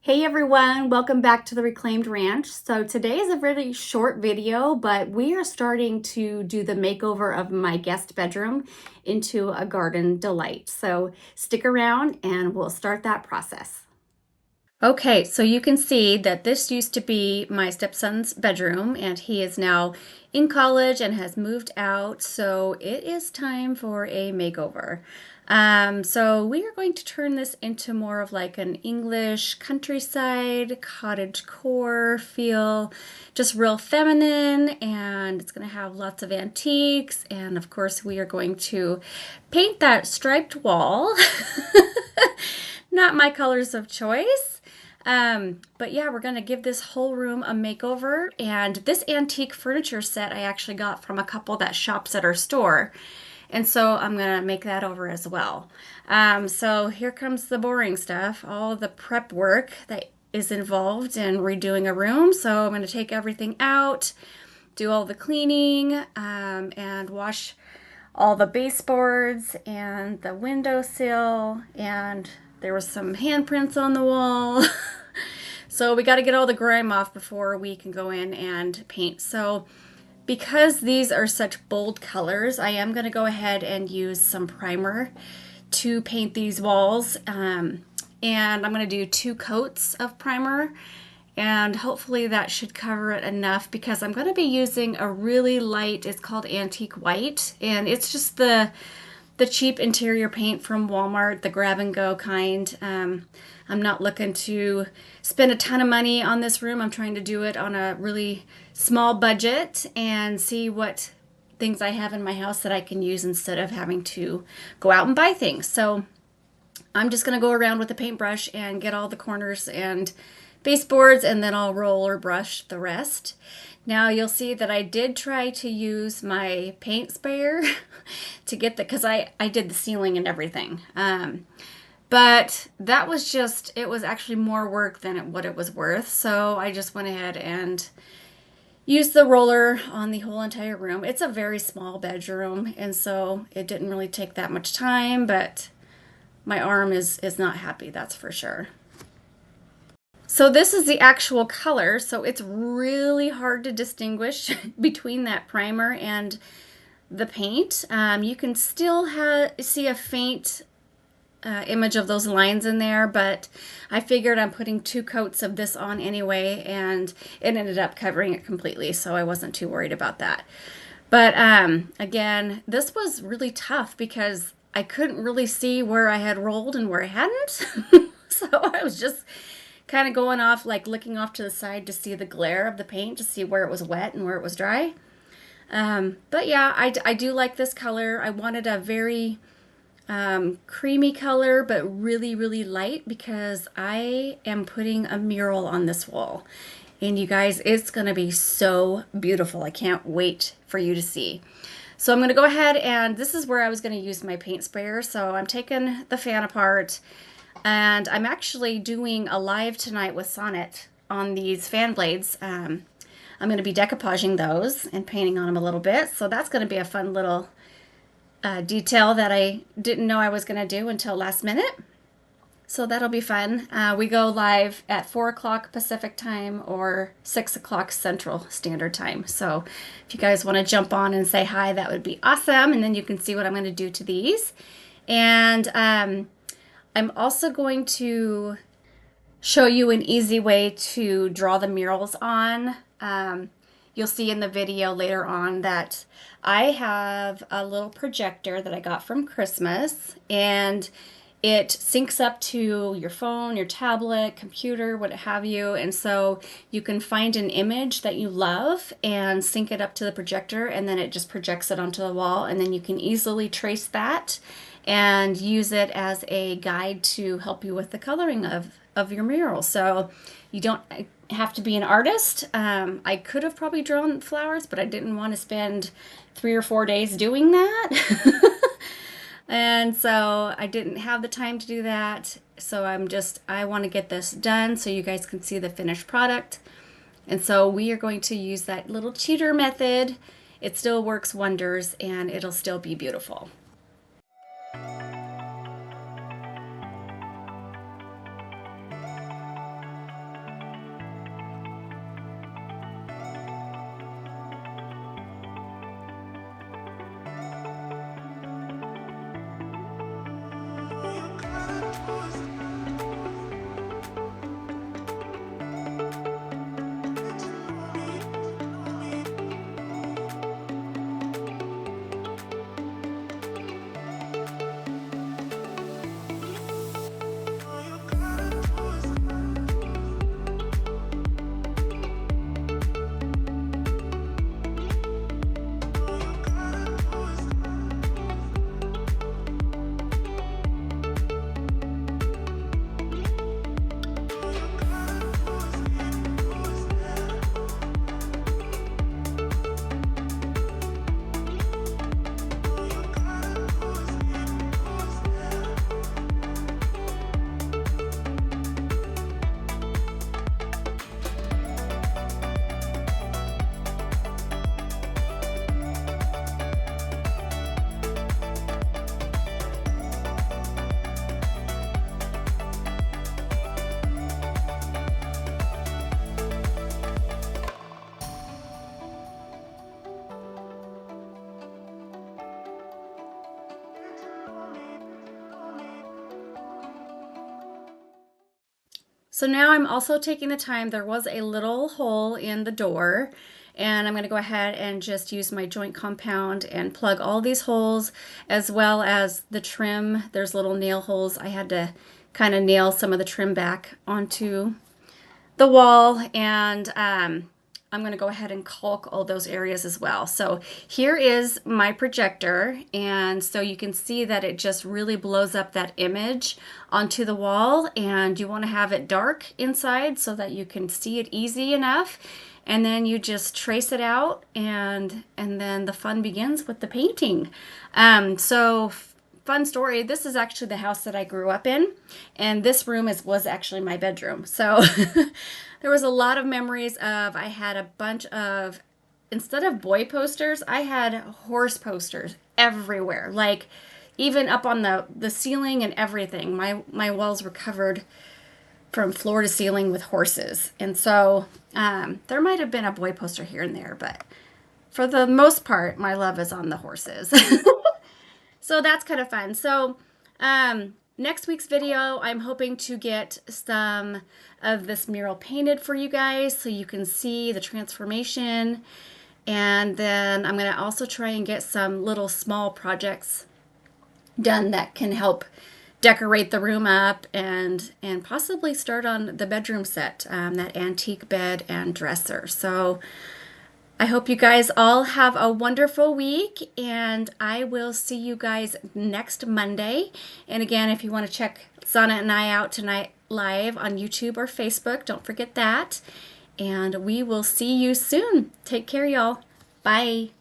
Hey everyone, welcome back to the Reclaimed Ranch. So today is a really short video, but we are starting to do the makeover of my guest bedroom into a garden delight. So stick around and we'll start that process. Okay, so you can see that this used to be my stepson's bedroom and he is now in college and has moved out. So it is time for a makeover. So we are going to turn this into more of like an English countryside, cottage core feel, just real feminine, and it's going to have lots of antiques. And of course, we are going to paint that striped wall. Not my colors of choice. But yeah, we're going to give this whole room a makeover. And this antique furniture set I actually got from a couple that shops at our store. And so I'm going to make that over as well. So here comes the boring stuff, all the prep work that is involved in redoing a room. So I'm going to take everything out, do all the cleaning, and wash all the baseboards and the windowsill, and there was some handprints on the wall. So we got to get all the grime off before we can go in and paint. So because these are such bold colors, I am going to go ahead and use some primer to paint these walls. And I'm going to do 2 coats of primer. And hopefully that should cover it enough because I'm going to be using a really light, it's called Antique White. And it's just the cheap interior paint from Walmart, the grab and go kind. I'm not looking to spend a ton of money on this room. I'm trying to do it on a really small budget and see what things I have in my house that I can use instead of having to go out and buy things. So I'm just going to go around with a paintbrush and get all the corners and baseboards, and then I'll roller brush the rest. Now you'll see that I did try to use my paint sprayer to get because I did the ceiling and everything. But that was just, it was actually more work than what it was worth. So I just went ahead and used the roller on the whole entire room. It's a very small bedroom, and so it didn't really take that much time, but my arm is not happy, that's for sure. So this is the actual color, so it's really hard to distinguish between that primer and the paint. You can still see a faint image of those lines in there, but I figured I'm putting 2 coats of this on anyway, and it ended up covering it completely, so I wasn't too worried about that. But again, this was really tough because I couldn't really see where I had rolled and where I hadn't. So I was just kind of going off, like looking off to the side to see the glare of the paint, to see where it was wet and where it was dry. But yeah, I do like this color. I wanted a very creamy color, but really, really light because I am putting a mural on this wall. And you guys, it's going to be so beautiful. I can't wait for you to see. So I'm going to go ahead, and this is where I was going to use my paint sprayer. So I'm taking the fan apart, and I'm actually doing a live tonight with Sonnet on these fan blades. I'm going to be decoupaging those and painting on them a little bit. So that's going to be a fun little detail that I didn't know I was going to do until last minute. So that'll be fun. We go live at 4 o'clock Pacific time or 6 o'clock Central Standard Time. So if you guys want to jump on and say hi, that would be awesome. And then you can see what I'm going to do to these. And I'm also going to show you an easy way to draw the murals on. You'll see in the video later on that I have a little projector that I got from Christmas, and it syncs up to your phone, your tablet, computer, what have you. And so you can find an image that you love and sync it up to the projector, and then it just projects it onto the wall, and then you can easily trace that and use it as a guide to help you with the coloring of your mural. So you don't have to be an artist. I could have probably drawn flowers, but I didn't want to spend 3 or 4 days doing that. And so I didn't have the time to do that. So I want to get this done so you guys can see the finished product. And so we are going to use that little cheater method. It still works wonders, and it'll still be beautiful. So now I'm also taking the time, there was a little hole in the door, and I'm going to go ahead and just use my joint compound and plug all these holes, as well as the trim. There's little nail holes. I had to kind of nail some of the trim back onto the wall, and I'm going to go ahead and caulk all those areas as well. So here is my projector, and so you can see that it just really blows up that image onto the wall, and you want to have it dark inside so that you can see it easy enough, and then you just trace it out, and then the fun begins with the painting. So fun story, this is actually the house that I grew up in, and this room was actually my bedroom. So there was a lot of memories of, I had a bunch of, instead of boy posters, I had horse posters everywhere, like even up on the ceiling and everything. My walls were covered from floor to ceiling with horses. And so there might have been a boy poster here and there, but for the most part, my love is on the horses. So that's kind of fun. So next week's video, I'm hoping to get some of this mural painted for you guys so you can see the transformation. And then I'm going to also try and get some little small projects done that can help decorate the room up and possibly start on the bedroom set, that antique bed and dresser. So I hope you guys all have a wonderful week, and I will see you guys next Monday. And again, if you want to check Sana and I out tonight live on YouTube or Facebook, don't forget that. And we will see you soon. Take care, y'all. Bye.